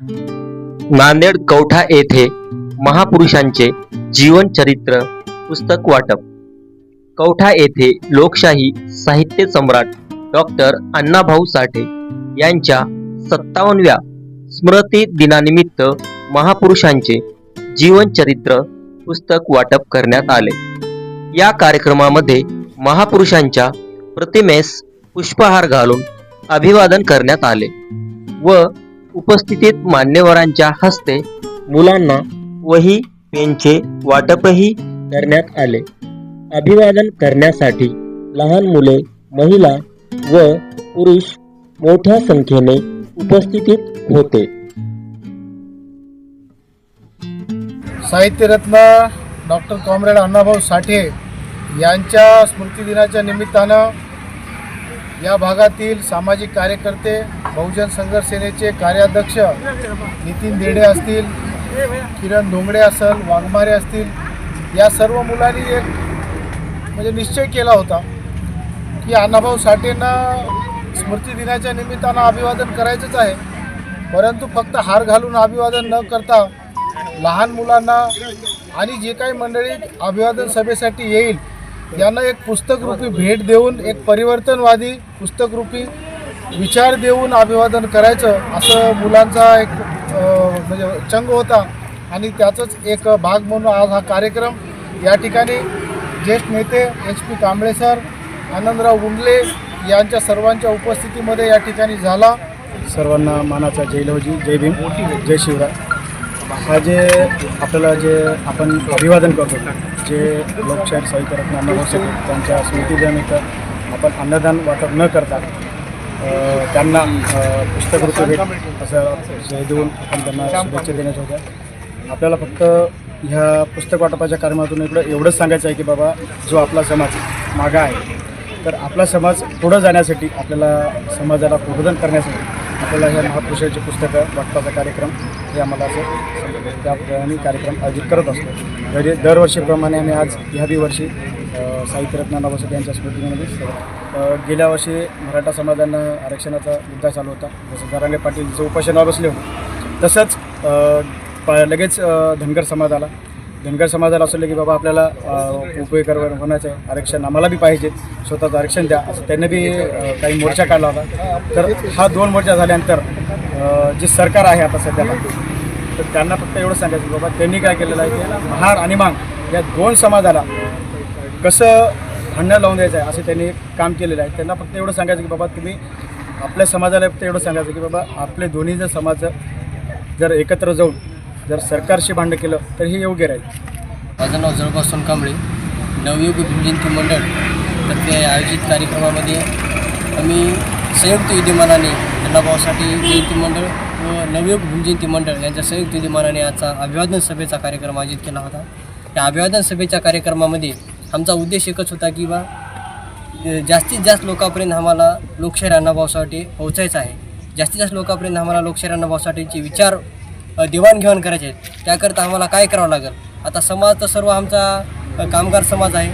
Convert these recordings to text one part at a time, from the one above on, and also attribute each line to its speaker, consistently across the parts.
Speaker 1: नांदेड कवठा येथे महापुरुषांचे जीवन चरित्र पुस्तक वाटप। कवठा येथे लोकशाही साहित्य सम्राट डॉक्टर अण्णाभाऊ साठे यांच्या 57व्या स्मृती दिनानिमित्त महापुरुषांचे जीवन चरित्र पुस्तक वाटप करण्यात आले। या कार्यक्रमामध्ये महापुरुषांच्या प्रतिमेस पुष्पहार घालून अभिवादन करण्यात आले व उपस्थित मान्यवरांच्या हस्ते मुलांना वही पेनचे वाटपही करण्यात आले। अभिवादन करण्यासाठी लहान मुले, महिला व पुरुष मोठ्या संख्येने उपस्थित होते।
Speaker 2: साहित्यरत्न डॉक्टर कॉम्रेड अण्णाभाऊ साठे यांच्या स्मृतिदिनाच्या निमित्तानं या भागातील सामाजिक कार्यकर्ते, बहुजन संघर्ष सेनेचे कार्याध्यक्ष नितीन देडे असतील, किरण धोंगडे असेल, वाघमारे असतील, या सर्व मुलांनी एक म्हणजे निश्चय केला होता की अण्णाभाऊ साठेंना स्मृतिदिनाच्या निमित्तानं अभिवादन करायचंच आहे। परंतु फक्त हार घालून अभिवादन न करता लहान मुलांना आणि जे काही मंडळी अभिवादन सभेसाठी येईल यांना एक पुस्तकरूपी भेट देऊन, एक परिवर्तनवादी पुस्तकरूपी विचार देऊन अभिवादन करायचं, असं मुलांचा एक म्हणजे चंग होता। आणि त्याचाच एक भाग म्हणून आज हा कार्यक्रम या ठिकाणी ज्येष्ठ नेते HP कांबळे सर, आनंदराव गुंगले यांच्या सर्वांच्या उपस्थितीमध्ये या ठिकाणी झाला।
Speaker 3: सर्वांना मानाचा जय लवजी, जय भीम, जय शिवराय। हा जे आपल्याला जे आपण अभिवादन करतो, जे लोकशाही साहित्यरत्न अण्णाभाऊ साठे त्यांच्या स्मृतिदिनानिमित्त आपण अन्नदान वाटप न करता त्यांना पुस्तकरूपी भेट असं जय देऊन आपण त्यांना शुभेच्छा देण्यात होत्या। आपल्याला फक्त ह्या पुस्तक वाटपाच्या कार्यक्रमातून एवढंच सांगायचं आहे की बाबा, जो आपला समाज मागा आहे, तर आपला समाज पुढं जाण्यासाठी, आपल्याला समाजाला प्रबोधन करण्यासाठी आपल्याला ह्या महापुरुषांची पुस्तकं वाटपाचा कार्यक्रम हे आम्हाला असं त्याप्रमाणे कार्यक्रम आयोजित करत असतो। दरवर्षीप्रमाणे आम्ही आज ह्याही वर्षी साहित्यरत्न अण्णाभाऊ साठे यांच्या स्मृतीमध्ये गेल्या वर्षी मराठा समाजांना आरक्षणाचा मुद्दा चालू होता, जसं जरांगे पाटील जे उपोषणावर बसले होते, तसंच लगेच धनगर समाजाला असलं की बाबा आपल्याला उपयोगावर होण्याचं आहे, आरक्षण आम्हाला बी पाहिजे, स्वतःचं आरक्षण द्या, असं त्यांनी बी काही मोर्चा काढला होता। तर हा 2 मोर्चा झाल्यानंतर जे सरकार आहे आता सध्याला, तर त्यांना फक्त एवढं सांगायचं की बाबा त्यांनी काय केलेलं आहे की महार आणि मांग या 2 समाजाला कसं भांडण लावून द्यायचं आहे असं त्यांनी काम केलेलं आहे। त्यांना फक्त एवढं सांगायचं की बाबा, तुम्ही आपल्या समाजाला फक्त एवढं सांगायचं की बाबा, आपले दोन्ही जर समाज जर एकत्र जाऊन जर सरकारशी भांडण केलं तर हे योग्य राहील।
Speaker 4: माझं नाव जळपासून कांबळे, नवयुग भीमजयंती मंडळ तर्फे आयोजित कार्यक्रमामध्ये आम्ही संयुक्त विद्यमानाने अण्णाभाऊ साठे जयंती मंडळ व नवयुग भीमजयंती मंडळ यांच्या संयुक्त विद्यमानाने आजचा अभिवादन सभेचा कार्यक्रम आयोजित केला होता। त्या अभिवादन सभेच्या कार्यक्रमामध्ये आमचा उद्देश एकच होता की जास्तीत जास्त लोकांपर्यंत आम्हाला लोकशाहीर अण्णाभाऊ साठे पोहोचायचं आहे। जास्तीत जास्त लोकांपर्यंत आम्हाला लोकशाहीर अण्णाभाऊ साठेचे विचार देवाणघेवाण करायचे आहेत। त्याकरता आम्हाला काय करावं लागेल? आता समाज तर सर्व आमचा कामगार समाज आहे।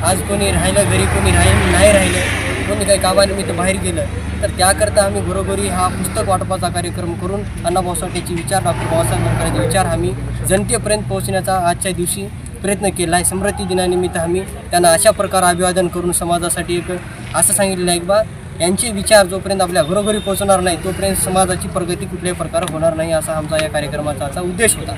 Speaker 4: आज कोणी राहिलं घरी, कोणी नाही राहिलं, कोणी काही कामानिमित्त बाहेर गेलं, तर त्याकरता आम्ही घरोघरी हा पुस्तक वाटपाचा कार्यक्रम करून अण्णाभाऊ साठेचे विचार, डॉक्टर बाबासाहेब आंबेडकरांचे विचार आम्ही जनतेपर्यंत पोहोचण्याचा आजच्या दिवशी प्रयत्न केला आहे। स्मृती दिनानिमित्त आम्ही त्यांना अशा प्रकारे अभिवादन करून समाजासाठी एक असं सांगितलेलं आहे की बा, यांचे विचार जोपर्यंत आपल्या घरोघरी पोहोचणार नाही तोपर्यंत समाजाची प्रगती कुठल्याही प्रकारे होणार नाही, असा आमचा या कार्यक्रमाचा उद्देश होता।